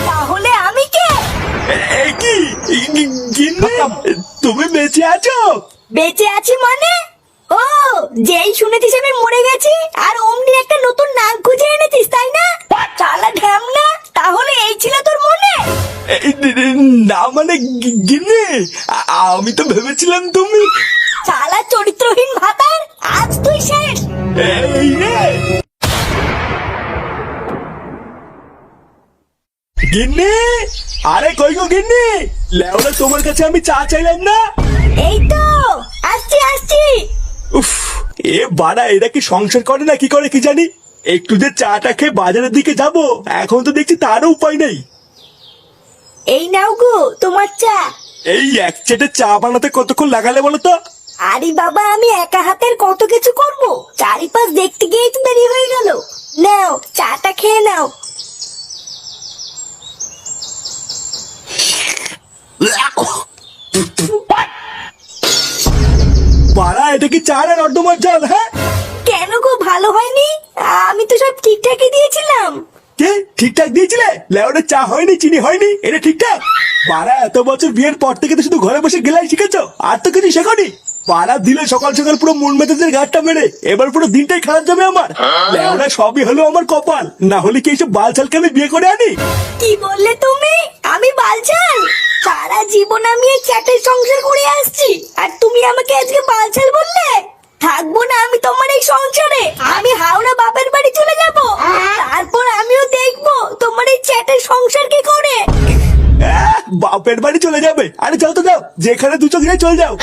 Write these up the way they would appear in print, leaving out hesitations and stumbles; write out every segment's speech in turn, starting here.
তাহলে আমি কে? কি গিন্নি, তুমি বেঁচে আছো? বেঁচে আছি মানে? ও, যেই শুনেছিস আমি মরে গেছি আর অমনি একটা নতুন নাক খুঁজে এনেছিস তাই না? চালা ঢ্যামনা, তাহলে এই ছিল তোর মনে? না মানে গিন্নি, আমি তো ভেবেছিলাম তুমি। চালা চরিত্রহীন ভাতার, আজ তুই শেষ। এই রে গিন্নি, আরে কই গো গিন্নি, লেওরা তোমার কাছে আমি চা চাইলাম না? এই তো আসছি আসছি। উফ, এ বাড়া, এরা কি সংসার করে না কি করে কি জানি। একটু যে চাটা খেয়ে বাজারের দিকে যাব, এখন তো দেখছি তারও উপায় নেই। এই নাও গো তোমার চা। এই এক চেটে চা বানাতে কতক্ষণ লাগালে বলো তো? আরে বাবা, আমি একা হাতের কত কিছু করব, চারিপাশ দেখতে গিয়েই তো দেরি হয়ে গেল। নাও চাটা খেয়ে নাও। বাড়া, এটা কি চা না নর্দমার জল? হ্যাঁ, কেন গো, ভালো হয়নি? আমি তো সব ঠিকঠাকই দিয়েছিলাম। কে ঠিকঠাক দিয়েছিলে? লেওরা চা হয়নি, চিনি হয়নি, এটা ঠিকঠাক? বাড়া, এত বছর বিয়ের পর থেকে তো শুধু ঘরে বসে গেলাই শিখেছো, আর তো কিছু শেখনি। বাড়া দিলে সকাল সকাল পুরো মন মেজাজের গাঁটটা মেরে, এবার পুরো দিনটাই খারাপ যাবে আমার। লেওরা সবই হলো আমার কপাল, না হলে কি এইসব বালছালকে আমি বিয়ে করে আনি? কি বললে তুমি? আমি বালছাল? সারা জীবন আমি এই চ্যাটের সংসার করে আসছি, আর তুমি আমাকে আজকে বালছাল বললে? থাকবো না আমি তোমার এই সংসারে, আমি হাওড়া বাপের বাড়ি চলে যাব, তারপর আমিও দেখবো তোমার এই চ্যাটের সংসার কি করে। বাপের বাড়ি চলে যাবে? আরে যাও তো যাও, যেখানে দু চোখ যায় চলে যাও।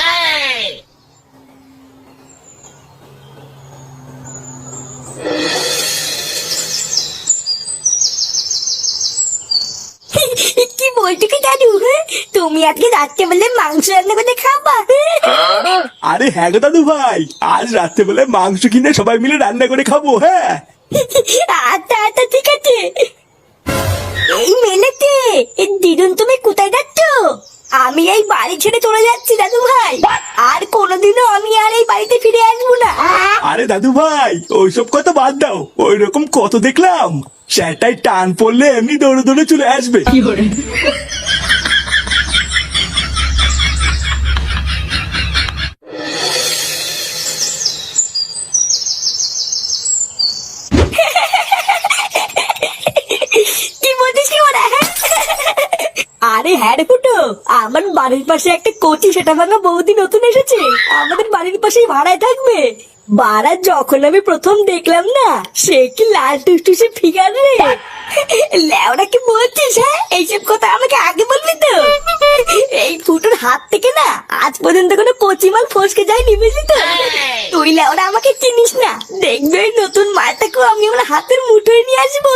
কি বলছো কি দাদু? তুমি আজকে রাত্রে বেলে মাংস রান্না করে খাবা? আরে হ্যাঁ গো দাদু ভাই, আজ রাত্রে বেলায় মাংস কিনে সবাই মিলে রান্না করে খাবো। হ্যাঁ আচ্ছা আচ্ছা, ঠিক আছে। এই মেলেতে দিদুন, তুমি কোথায় যাচ্ছ? আমি এই বাড়ি ছেড়ে চলে যাচ্ছি দাদু ভাই, আর কোনোদিনও আমি আর এই বাড়িতে ফিরে আসবো না। আরে দাদু ভাই, ওইসব কথা বাদ দাও, ওই রকম কত দেখলাম। সেটাই টান পড়লে এমনি দৌড়ে দৌড়ে চলে আসবে। কি বলছিস কি ওরা? আরে হ্যাঁ রে ফুটো, আমার বাড়ির পাশে একটা কোচি সেটা ভাঙা বৌদি নতুন এসেছে, আমাদের বাড়ির পাশেই ভাড়ায় থাকবে। বাড়া, যখন আমি প্রথম দেখলাম না, সে কি লাল টুসটুসে ফিগার রে। লেওরা কি বলছিস? হ্যাঁ, এইসব কথা আমাকে আগে বলবি তো। এই ফুটোর হাত থেকে না আজ পর্যন্ত কোনো কচি মাল ফসকে যায়নি, বুঝলি তো? তুই লেওরা আমাকে চিনিস না, দেখবে ওই নতুন মালটাকেও আমি আমার হাতের মুঠোয় নিয়ে আসবো।